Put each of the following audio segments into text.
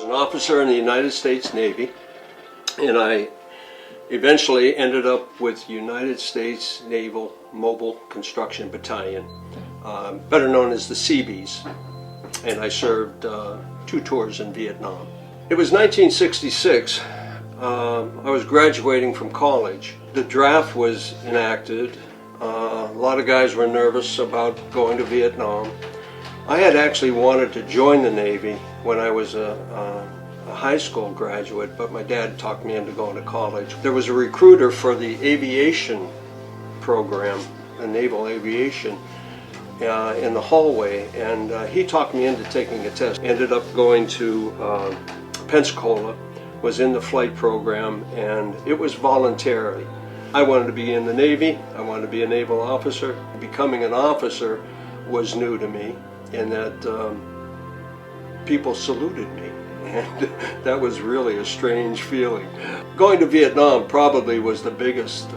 an officer in the United States Navy, and I eventually ended up with United States Naval Mobile Construction Battalion, better known as the Seabees, and I served 2 tours in Vietnam. It was 1966. I was graduating from college. The draft was enacted. A lot of guys were nervous about going to Vietnam. I had actually wanted to join the Navy when I was a high school graduate, but my dad talked me into going to college. There was a recruiter for the aviation program, the naval aviation, in the hallway, and he talked me into taking a test. Ended up going to Pensacola, was in the flight program, and it was voluntary. I wanted to be in the Navy. I wanted to be a naval officer. Becoming an officer was new to me, in that people saluted me, and that was really a strange feeling. Going to Vietnam probably was the biggest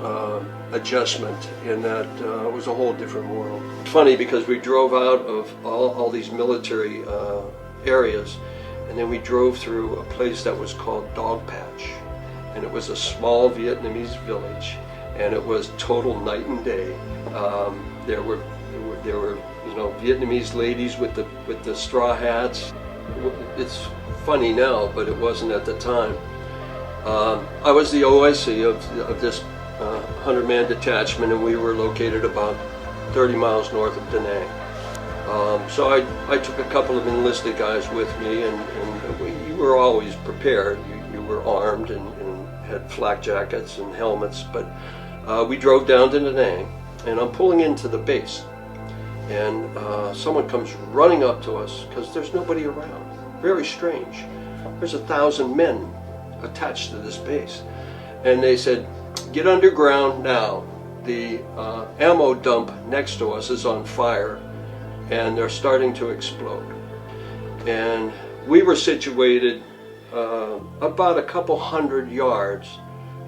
adjustment, in that it was a whole different world. It's funny because we drove out of all these military areas, and then we drove through a place that was called Dog Patch, and it was a small Vietnamese village, and it was total night and day. There were Vietnamese ladies with the straw hats. It's funny now, but it wasn't at the time. I was the OIC of this 100-man detachment, and we were located about 30 miles north of Da Nang. So I took a couple of enlisted guys with me, and you were always prepared. You were armed and had flak jackets and helmets, but we drove down to Da Nang, and I'm pulling into the base, and someone comes running up to us because there's nobody around. Very strange. There's 1,000 men attached to this base, and they said, "Get underground now. The ammo dump next to us is on fire, and they're starting to explode." And we were situated about a couple hundred yards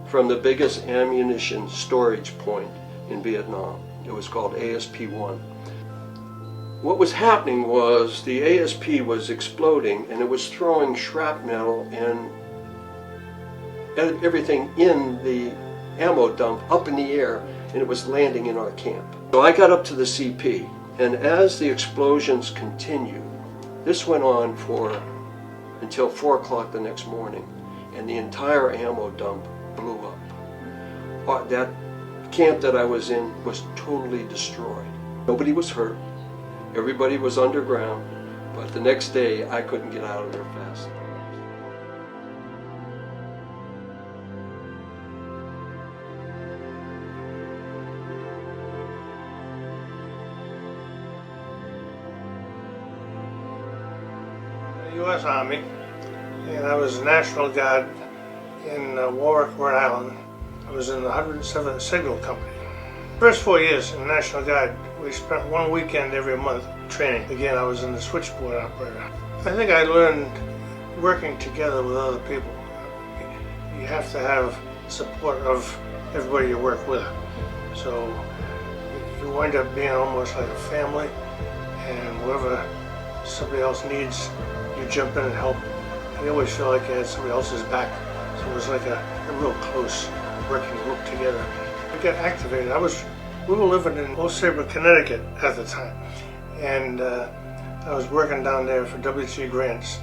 from the biggest ammunition storage point in Vietnam. It was called ASP-1. What was happening was the ASP was exploding, and it was throwing shrapnel and everything in the ammo dump up in the air, and it was landing in our camp. So I got up to the CP, and as the explosions continued, this went on until 4 o'clock the next morning, and the entire ammo dump blew up. That camp that I was in was totally destroyed. Nobody was hurt. Everybody was underground, but the next day I couldn't get out of there fast. U.S. Army, and I was a National Guard in Warwick, Rhode Island. I was in the 107th Signal Company. First 4 years in the National Guard, we spent 1 weekend every month training. Again, I was in the switchboard operator. I think I learned working together with other people. You have to have support of everybody you work with. So you wind up being almost like a family, and whatever somebody else needs, you jump in and help. And you always feel like you had somebody else's back. So it was like a real close working group together. We got activated. We were living in Old Saybrook, Connecticut at the time. And I was working down there for W.G. Grants.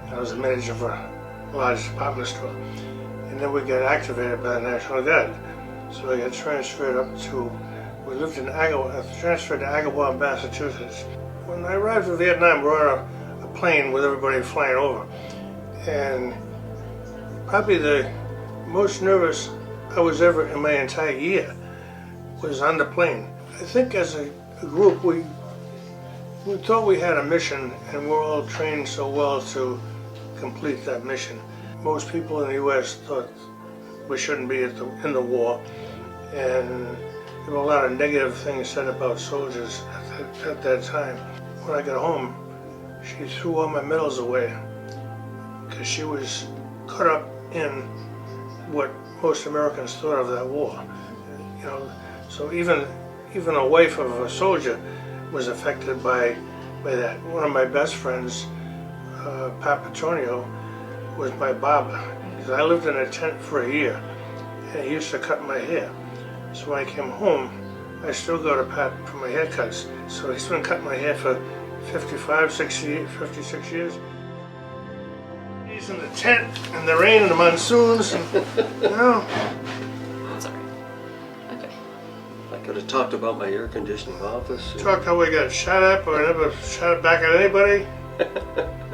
I was the manager of a large department store. And then we got activated by the National Guard. So I got transferred up to, we lived in transferred to Agawam, Massachusetts. When I arrived in Vietnam, we were on a plane with everybody flying over. And probably the most nervous I was ever in my entire year was on the plane. I think as a group, we thought we had a mission, and we were all trained so well to complete that mission. Most people in the U.S. thought we shouldn't be in the war, and there were a lot of negative things said about soldiers at that time. When I got home, she threw all my medals away because she was caught up in what most Americans thought of that war. So even a wife of a soldier was affected by that. One of my best friends, Pat Petronio, was my barber. Because I lived in a tent for a year, and he used to cut my hair. So when I came home, I still go to Pat for my haircuts. So he's been cutting my hair for 55, 60, 56 years. He's in the tent, and the rain and the monsoons, and, you know. That's all right. Okay. I could have talked about my air conditioning office. Talked how we got shot at, but I never shot back at anybody.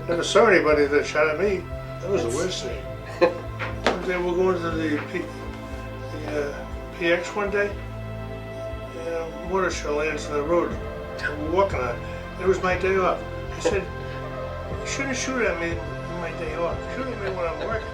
Never saw anybody that shot at me. That was the worst thing. One day we're going to the PX one day, and water shell lands in the road. We're walking on it. It was my day off. I said, you shouldn't shoot at me on my day off. Shoot at me when I'm working.